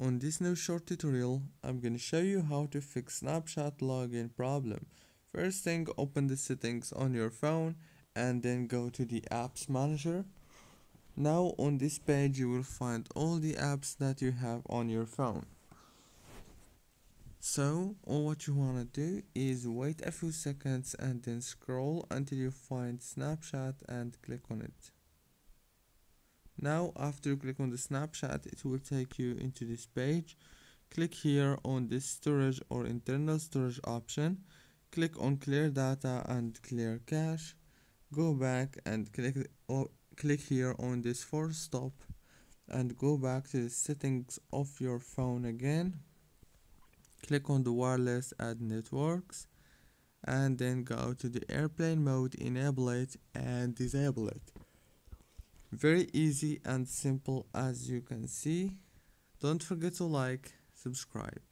On this new short tutorial, I'm gonna show you how to fix Snapchat login problem. First thing, open the settings on your phone and then go to the apps manager. Now on this page you will find all the apps that you have on your phone. So all what you wanna do is wait a few seconds and then scroll until you find Snapchat and click on it. Now after you click on the Snapchat, it will take you into this page. Click here on this storage or internal storage option. Click on clear data and clear cache. Go back and click here on this force stop and go back to the settings of your phone again. Click on the wireless add networks and then go to the airplane mode, enable it and disable it. Very easy and simple as you can see. Don't forget to like, subscribe.